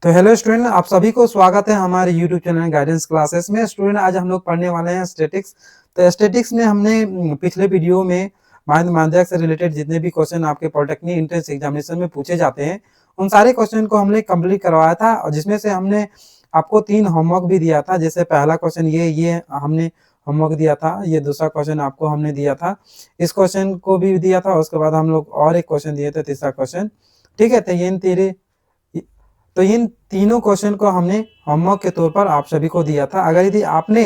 तो hello student, आप सभी को स्वागत है हमारे यूट्यूब चैनल गाइडेंस क्लासेस में। स्टूडेंट, आज हम लोग पढ़ने वाले हैं स्टैटिक्स। तो स्टैटिक्स में हमने पिछले वीडियो में माध्यक से रिलेटेड जितने भी क्वेश्चन आपके पॉलिटेक्निक एंट्रेंस एग्जामिनेशन में पूछे जाते हैं उन सारे क्वेश्चन को हमने कंप्लीट करवाया था, और जिसमें से हमने आपको 3 होमवर्क भी दिया था। जैसे पहला क्वेश्चन ये हमने होमवर्क दिया था, ये दूसरा क्वेश्चन आपको हमने दिया था, इस क्वेश्चन को भी दिया था। उसके बाद हम लोग और एक क्वेश्चन दिए थे, तीसरा क्वेश्चन। ठीक है, तो इन तीनों क्वेश्चन को हमने होमवर्क के तौर पर आप सभी को दिया था। अगर यदि आपने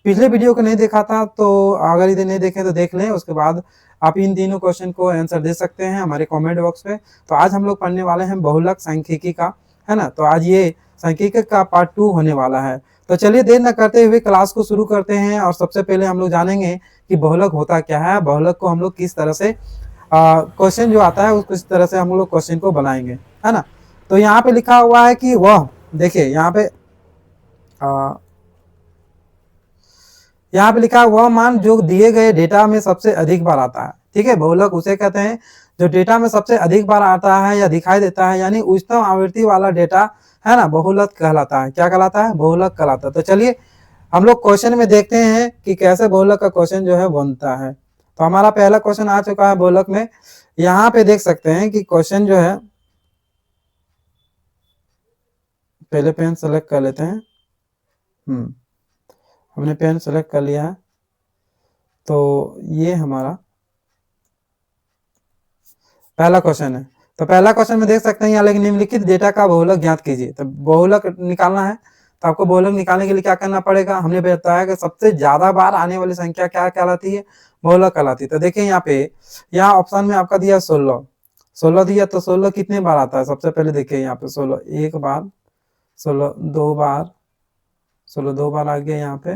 पिछले वीडियो को नहीं देखा था तो अगर यदि नहीं देखें तो देख लें, उसके बाद आप इन तीनों क्वेश्चन को आंसर दे सकते हैं हमारे कमेंट बॉक्स पे। तो आज हम लोग पढ़ने वाले हैं बहुलक सांख्यिकी का, है ना। तो आज ये सांख्यिकी का पार्ट 2 होने वाला है। तो चलिए देर न करते हुए क्लास को शुरू करते हैं। और सबसे पहले हम लोग जानेंगे कि बहुलक होता क्या है, बहुलक को हम लोग किस तरह से क्वेश्चन जो आता है उसको इस तरह से हम लोग क्वेश्चन को बनाएंगे, है ना। तो यहाँ पे लिखा हुआ है कि वह, देखिए यहाँ पे लिखा है वह मान जो दिए गए डेटा में सबसे अधिक बार आता है। ठीक है, बहुलक उसे कहते हैं जो डेटा में सबसे अधिक बार आता है या दिखाई देता है, यानी उच्चतम आवृत्ति वाला डेटा, है ना, बहुलक कहलाता है। क्या कहलाता है? बहुलक कहलाता है। तो चलिए हम लोग क्वेश्चन में देखते हैं कि कैसे बहुलक का क्वेश्चन जो है बनता है। तो हमारा पहला क्वेश्चन आ चुका है बहुलक में। यहाँ पे देख सकते हैं कि क्वेश्चन जो है, पहले पेन सेलेक्ट कर लेते हैं। हमने पेन सेलेक्ट कर लिया है। तो ये हमारा पहला क्वेश्चन है। तो पहला क्वेश्चन में देख सकते हैं यहाँ लेकिन निम्नलिखित डेटा का बहुलक ज्ञात कीजिए। तो बहुलक निकालना है, तो आपको बहुलक निकालने के लिए क्या करना पड़ेगा? हमने बताया कि सबसे ज्यादा बार आने वाली संख्या क्या कहलाती है? बहुलक कहलाती है। तो देखिए यहाँ ऑप्शन में आपका दिया 16 दिया। तो 16 कितने बार आता है? सबसे पहले देखिए यहाँ पे 16 एक बार, 16 दो बार, 16 दो बार आ गया, यहाँ पे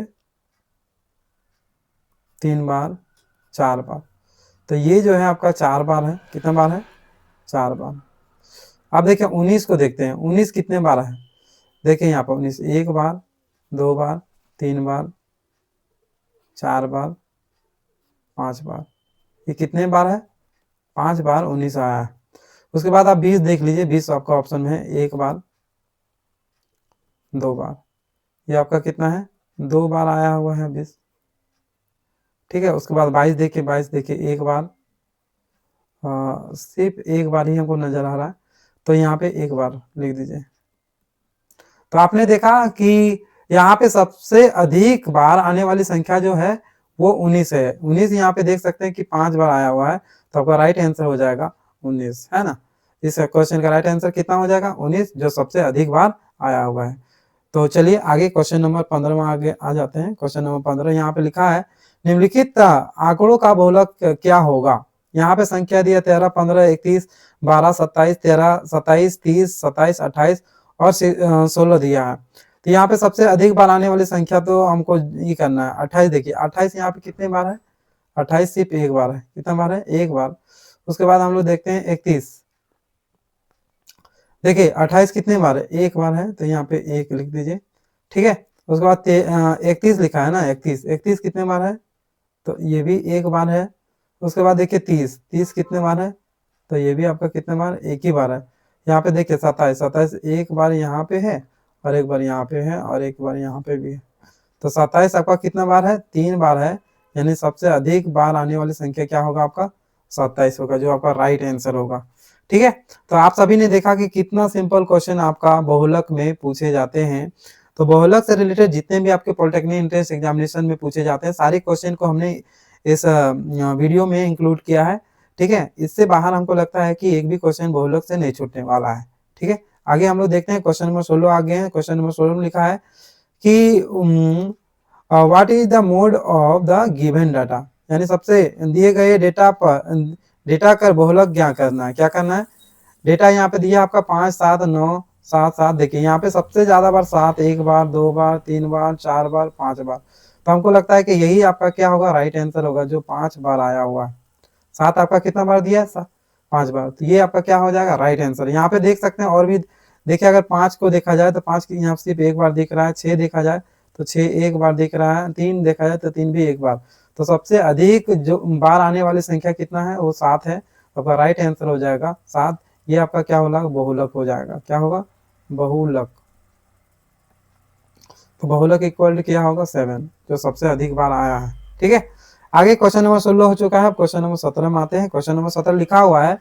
3 बार, 4 बार। तो ये जो है आपका 4 बार है। कितना बार है? 4 बार। अब देखिए 19 को देखते हैं, 19 कितने बार है? देखिए यहाँ पर 19 एक बार, 2 बार, 3 बार, 4 बार, 5 बार। ये कितने बार है? 5 बार 19 आया है। उसके बाद आप 20 देख लीजिए, 20 आपका ऑप्शन में है, एक बार, 2 बार। ये आपका कितना है? 2 बार आया हुआ है 20। ठीक है, उसके बाद 22 देखिए, 22 देखिए एक बार, सिर्फ एक बार ही हमको नजर आ रहा है, तो यहाँ पे एक बार लिख दीजिए। तो आपने देखा कि यहाँ पे सबसे अधिक बार आने वाली संख्या जो है वो 19 है। 19 यहाँ पे देख सकते हैं कि 5 बार आया हुआ है, तो आपका राइट आंसर हो जाएगा 19, है ना। इस क्वेश्चन का राइट आंसर कितना हो जाएगा? 19, जो सबसे अधिक बार आया हुआ है। तो चलिए आगे क्वेश्चन नंबर 15 में आगे आ जाते हैं। क्वेश्चन नंबर 15 यहाँ पे लिखा है निम्नलिखित आंकड़ों का बहुलक क्या होगा। यहाँ पे संख्या दिया 13, 15, 31, 12, 27, 13, 27, 30, 27, 28 और 16 दिया है। तो यहाँ पे सबसे अधिक बार आने वाली संख्या तो हमको ये करना है 28। देखिए 28 यहाँ पे कितने बार है? 28 सिर्फ एक बार है। कितना बार है? एक बार। उसके बाद हम लोग देखते हैं 31। देखिए 28 कितने बार है? एक बार है, तो यहाँ पे एक लिख दीजिए। ठीक है, उसके बाद 31 लिखा है ना, 31 कितने बार है? तो ये भी एक बार है। उसके बाद देखिए 30 कितने बार है? तो ये भी आपका कितने बार? एक ही बार है। यहाँ पे देखिए 27 एक बार यहाँ पे है, और एक बार यहाँ पे है, और एक बार यहाँ पे भी है। तो 27 आपका कितना बार है? 3 बार है। यानी सबसे अधिक बार आने वाली संख्या क्या होगा? आपका 27 होगा, जो आपका राइट आंसर होगा। ठीक है, तो आप सभी ने देखा कि कितना सिंपल क्वेश्चन आपका बहुलक में पूछे जाते हैं। तो बहुलक से रिलेटेड जितने भी आपके पॉलिटेक्निक एंट्रेंस एग्जामिनेशन में पूछे जाते हैं सारे क्वेश्चन को हमने इस वीडियो में इंक्लूड किया है। ठीक है, इससे बाहर हमको लगता है कि एक भी क्वेश्चन बहुलक से नहीं छूटने वाला है। ठीक है, आगे हम लोग देखते हैं क्वेश्चन नंबर 16 आगे हैं। क्वेश्चन नंबर 16 में लिखा है कि what is the mode of the given data, यानी सबसे दिए गए डेटा कर बहुलक क्या करना है? क्या करना है? डेटा यहाँ पे दिया आपका 5, 7, 9, 7, 7। देखिए यहाँ पे सबसे ज्यादा बार 7, एक बार, 2 बार, 3 बार, 4 बार, 5 बार। तो हमको लगता है कि यही आपका क्या होगा? राइट आंसर होगा, जो 5 बार आया हुआ है। 7 आपका कितना बार दिया है? 5 बार। तो ये आपका क्या हो जाएगा? Right answer. यहाँ पे देख सकते हैं और भी, देखिए अगर 5 को देखा जाए तो 5 की यहाँ सिर्फ एक बार दिख रहा है। 6 देखा जाए तो 6 एक बार दिख रहा है। 3 देखा जाए तो 3 भी एक बार। तो सबसे अधिक जो बार आने वाली संख्या कितना है? वो 7 है। आपका राइट आंसर हो जाएगा 7। ये आपका क्या होगा? बहुलक हो जाएगा। क्या होगा? बहुलक, तो बहुलक इक्वल क्या होगा 7, जो सबसे अधिक बार आया है। ठीक है, आगे क्वेश्चन नंबर 16 हो चुका है। अब क्वेश्चन नंबर 17 में आते हैं। क्वेश्चन नंबर 17 लिखा हुआ है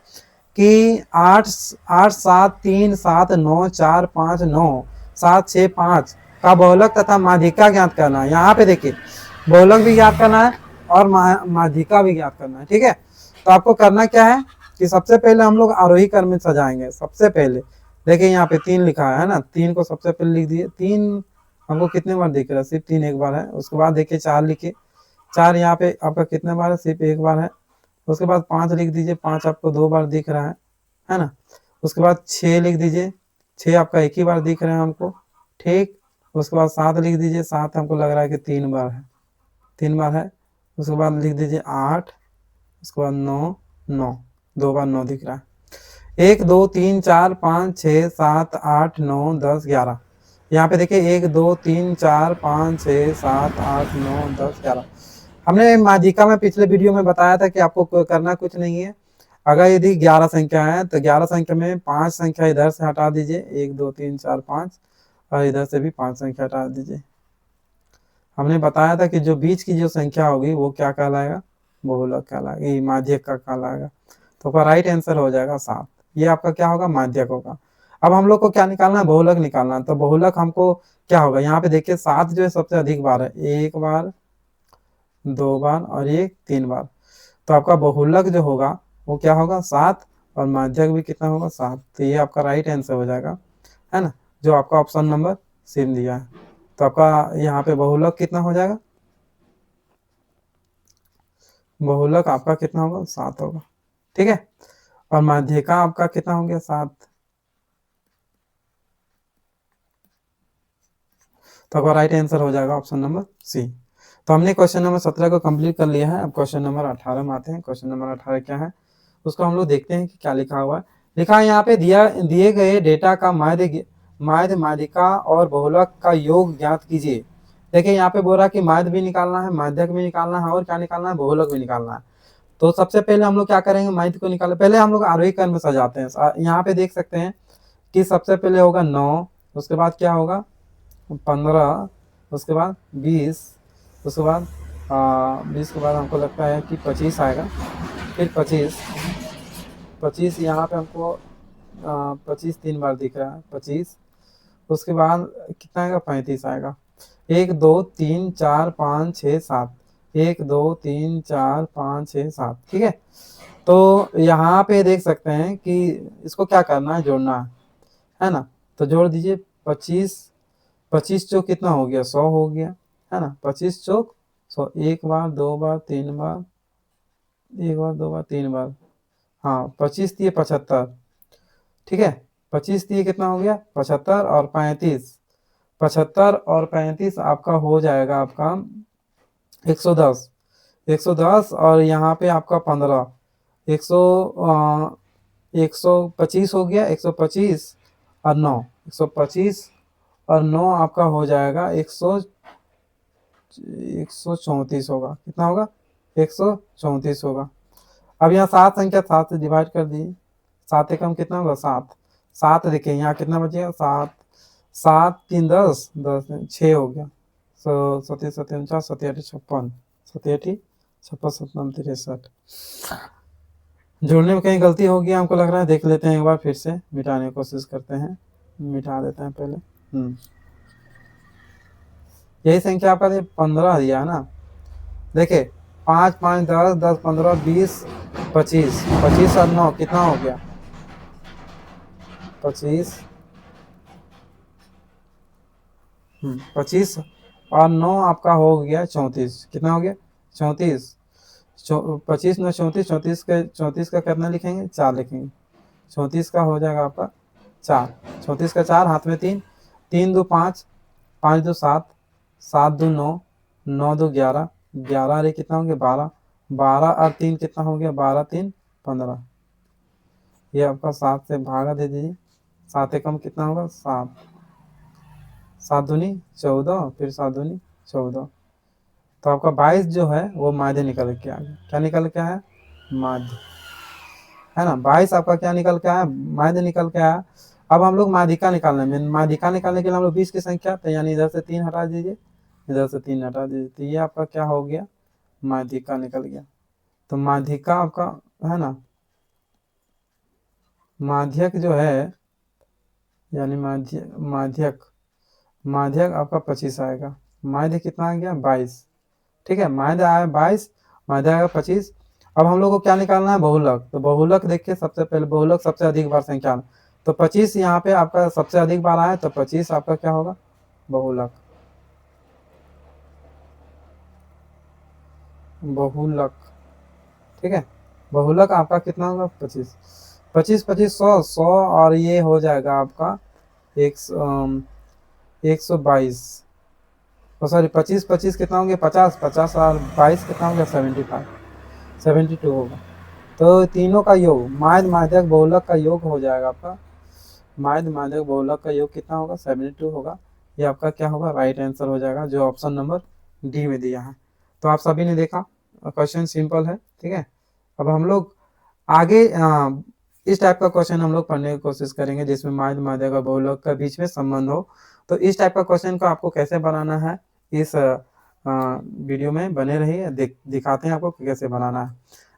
कि 8 8 7 3 7 9 4 5 9 7 6 5 का बहुलक तथा माध्यिका ज्ञात करना है। यहाँ पे देखिए बहुलक भी ज्ञात करना है और माध्यिका भी ज्ञात करना है। ठीक है, तो आपको करना क्या है कि सबसे पहले हम लोग आरोही क्रम में सजाएंगे। सबसे पहले देखिए यहाँ पे 3 लिखा है ना, 3 को सबसे पहले लिख दिए। 3 हमको कितने बार दिख रहा है, सिर्फ 3 एक बार है। उसके बाद देखिए 4 लिखिए, 4 यहाँ पे आपका कितने बार है, सिर्फ एक बार है। उसके बाद 5 लिख दीजिए, 5 आपको 2 बार दिख रहा है ना। उसके बाद 6 लिख दीजिए, 6 आपका एक ही बार दिख रहा है हमको। ठीक, उसके बाद 7 लिख दीजिए, 7 हमको लग रहा है कि 3 बार है, 3 बार है। उसके बाद लिख दीजिए 8, उसके बाद 9, 9 2 बार 9 दिख रहा है। 1 2 3 4 5 6 7 8 9 10 11, यहाँ पे देखिए 1 2 3 4 5 6 7 8 9 10 11। हमने माध्यिका में पिछले वीडियो में बताया था कि आपको करना कुछ नहीं है। अगर यदि 11 संख्या है तो 11 संख्या में 5 संख्या इधर से हटा दीजिए, 1 2 3 4 5, और इधर से भी 5 संख्या हटा दीजिए। हमने बताया था कि जो बीच की जो संख्या होगी वो क्या कहलाएगा, बहुलक कहलाएगा, ये माध्यक का कहलाएगा। तो आपका राइट आंसर हो जाएगा 7। ये आपका क्या होगा, माध्यक होगा। अब हम लोग को क्या निकालना है, बहुलक निकालना है। तो बहुलक हमको क्या होगा, यहाँ पे देखिए 7 जो है सबसे अधिक बार है, 1 बार 2 बार और 1 3 बार। तो आपका बहुलक जो होगा वो क्या होगा 7, और माध्यक भी कितना होगा 7। तो ये आपका राइट आंसर हो जाएगा, है ना, जो आपका ऑप्शन नंबर सी दिया है। तो आपका यहाँ पे बहुलक कितना हो जाएगा, बहुलक आपका कितना होगा 7 होगा। ठीक है, और माध्यिका आपका कितना हो गया 7। तो आपका राइट आंसर हो जाएगा ऑप्शन नंबर सी। तो हमने क्वेश्चन नंबर 17 को कंप्लीट कर लिया है। अब क्वेश्चन नंबर 18 में आते हैं। क्वेश्चन नंबर 18 क्या है उसको हम लोग देखते हैं कि क्या लिखा हुआ है। लिखा है यहाँ पे दिए गए डेटा का माध्य माध्यिका और बहुलक का योग ज्ञात कीजिए। देखिए यहाँ पे बोल रहा है कि माध्य भी निकालना है, माध्यक भी निकालना है, और क्या निकालना है, बहुलक भी निकालना है। तो सबसे पहले हम लोग क्या करेंगे, माध्य को निकाले। पहले हम लोग आरोही क्रम में सजाते हैं। यहाँ पे देख सकते हैं कि सबसे पहले होगा 9, उसके बाद क्या होगा 15, उसके बाद 20, उसके बाद 20 के बाद हमको लगता है कि 25 आएगा, फिर 25 यहाँ पे हमको 25 3 बार दिख रहा है, 25। उसके बाद कितना आएगा, 35 आएगा। 1 2 3 4 5 6 7, 1 2 3 4 5 6 7। ठीक है, तो यहाँ पे देख सकते हैं कि इसको क्या करना है, जोड़ना है ना। तो जोड़ दीजिए 25 25 चौक कितना हो गया, 100 हो गया, है ना। 25 चौक 100, एक बार 2 बार 3 बार, एक बार 2 बार 3 बार, हाँ 25 दिए 75। ठीक है, 25 दिए कितना हो गया 75, और 35, 75 और 35 आपका हो जाएगा आपका 110, 110, और यहाँ पे आपका 15, 125 हो गया, 125 और 9, 125 और 9 आपका हो जाएगा 134 होगा। कितना होगा, 134 होगा। अब यहाँ 7 संख्या 7 से डिवाइड कर दिए, 7 एकम कितना होगा 7, 7 देखिए यहाँ कितना बचेगा 7, 7 3 10, 10 6 हो गया। 37 49 87 56, 87 56 57 63। जोड़ने में कहीं गलती हो गई हमको लग रहा है, देख लेते हैं एक बार, फिर से मिटाने की कोशिश करते हैं, मिटा देते हैं पहले। यही संख्या आपका 15 दिया है ना। देखिए 5 5 10 10 15 20 25, 25 और 9 कितना हो गया 25, 25 और 9 आपका हो गया 34। कितना हो गया 34, 25 9 34, 34 का कितना लिखेंगे 4 लिखेंगे। 34 का हो जाएगा आपका 4, 34 का 4, हाथ में 3, 3 2 5, 5 2 7, 7 2 9, 9 2 11, 11 अरे कितना हो गया 12, 12 और 3 कितना हो गया 12 3 15। ये आपका 7 से भागा दे दीजिए, 7 एकम कितना होगा 7, 7 दूनी 14, फिर 7 दूनी 14। तो आपका 22 जो है वो माध्य निकल के आ गया। क्या निकल के आया, माध्य, है ना। 22 आपका क्या निकल के आया, माध्य निकल के आया। अब हम लोग माध्यिका निकालना है, माध्यिका निकालने के लिए हम लोग 20 की संख्या, तो यानी इधर से 3 हटा दीजिए, इधर से 3 हटा दीजिए, तो ये आपका क्या हो गया, माध्यिका निकल गया। तो माध्यिका आपका है ना, माध्यक जो है, यानी माध्यक माध्यक आपका 25 आएगा। माध्य कितना आ गया, 22। ठीक है, माध्य आया 22, माध्य आएगा 25। अब हम लोग को क्या निकालना है, बहुलक। तो बहुलक देखिए, सबसे पहले बहुलक सबसे अधिक बार संख्या, तो 25 यहाँ पे आपका सबसे अधिक बार आया, तो 25 आपका क्या होगा, बहुलक। बहुलक, ठीक है, बहुलक आपका कितना होगा, 25। 25 25 100 और ये हो जाएगा आपका 122। सॉरी 25 25 कितना होंगे, 50 50 और 22 कितना होगा, 75 72 होगा। तो तीनों का योग, माध्य माध्यक बहुलक का योग हो जाएगा आपका, माध्य माध्यक बहुलक का योग कितना होगा, 72 होगा। ये आपका क्या होगा, राइट आंसर हो जाएगा, जो ऑप्शन नंबर डी में दिया है। तो आप सभी ने देखा, क्वेश्चन सिंपल है, ठीक है। अब हम लोग आगे इस टाइप का क्वेश्चन हम लोग पढ़ने की कोशिश करेंगे, जिसमें माध्य माध्यक और बहुलक का बीच में संबंध हो। तो इस टाइप का क्वेश्चन को आपको कैसे बनाना है, इस वीडियो में बने रहिए, दिखाते हैं आपको कैसे बनाना है।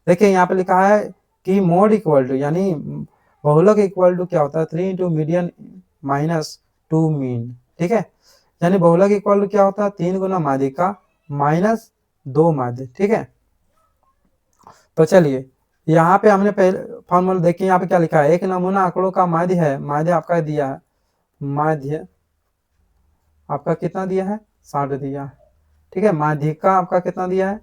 देखिए यहाँ पे लिखा है कि मोड इक्वल टू, यानी बहुलक इक्वल टू क्या होता है, 3 इंटू मीडियन माइनस 2 मीन, ठीक है। यानी बहुलक इक्वल टू क्या होता है, 3 गुना माध्यिका माइनस 2 माध्य, ठीक है। तो चलिए यहाँ पे हमने पहले फॉर्मूला देखिए, यहाँ पे क्या लिखा है, एक नमूना आंकड़ों का माध्य है, माध्य आपका दिया है, माध्य आपका कितना दिया है, 60 दिया है, ठीक है। माध्यिका आपका कितना दिया है,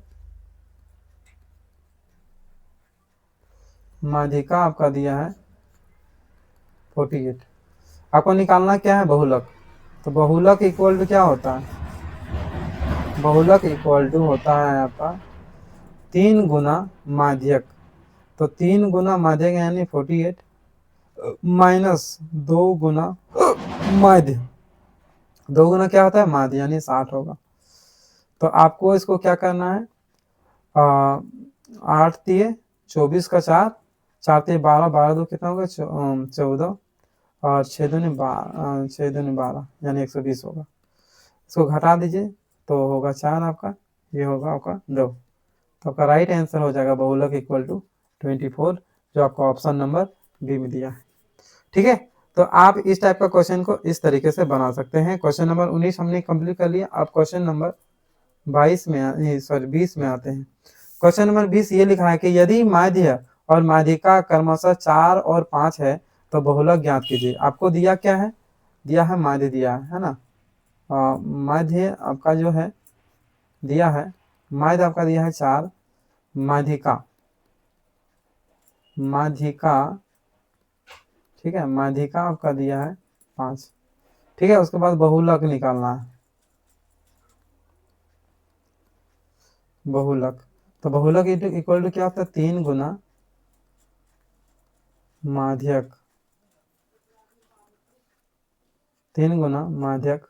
माध्यिका आपका दिया है 48। आपको निकालना क्या है, बहुलक। तो बहुलक इक्वल टू क्या होता है, बहुलक इक्वल टू होता है आपका 3 गुना माध्यक। तो 3 गुना माध्यक यानी 48 माइनस 2 गुना माध्य, 2 गुना क्या होता है, माध्य, यानी 60 होगा। तो आपको इसको क्या करना है, 8 दिए 24 का 4, 4 दिए 12, 12 दो कितना होगा, 14, और 6 दूनी 12 यानी 120 होगा। इसको घटा दीजिए तो होगा 4 आपका, ये होगा आपका 2। तो आपका राइट आंसर हो जाएगा बहुलक इक्वल टू 24, जो आपका ऑप्शन नंबर बी में दिया है, ठीक है। तो आप इस टाइप का क्वेश्चन को इस तरीके से बना सकते हैं। क्वेश्चन नंबर 19 हमने कंप्लीट कर लिया। आप क्वेश्चन नंबर 20 में आते हैं। क्वेश्चन नंबर 20 ये लिखा है कि यदि माध्य और माध्यिका क्रमशः 4 और 5 है तो बहुलक ज्ञात कीजिए। आपको दिया क्या है, दिया है माध्य, दिया है ना, माध्य आपका जो है दिया है, माध्य आपका दिया है 4, माध्यिका ठीक है, माध्यिका आपका दिया है 5, ठीक है। उसके बाद बहुलक निकालना है, बहुलक। तो बहुलक इक्वल टू क्या होता है, 3 गुना माध्यक, 3 गुना माध्यक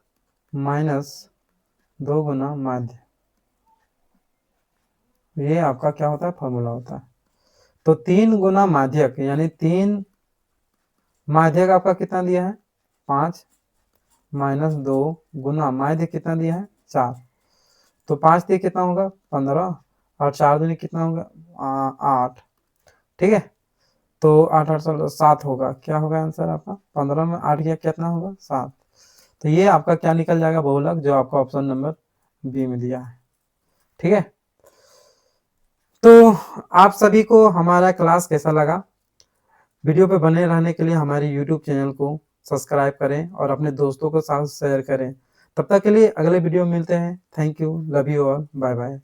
माइनस 2 गुना माध्य, ये आपका क्या होता है, फॉर्मूला होता है। तो 3 गुना माध्यक यानी 3, माध्यक आपका कितना दिया है 5 माइनस 2 गुना माध्य कितना दिया है 4, तो 5 दिए कितना होगा 15, और 4 दूनी कितना होगा 8, ठीक है। तो 8 8 7 होगा, क्या होगा आंसर आपका, 15 में 8 किया कितना होगा 7। तो ये आपका क्या निकल जाएगा, बहुलक, जो आपका ऑप्शन नंबर बी में दिया है, ठीक है। तो आप सभी को हमारा क्लास कैसा लगा, वीडियो पे बने रहने के लिए हमारे यूट्यूब चैनल को सब्सक्राइब करें और अपने दोस्तों के साथ शेयर करें। तब तक के लिए अगले वीडियो में मिलते हैं। Thank you, love you all, bye bye.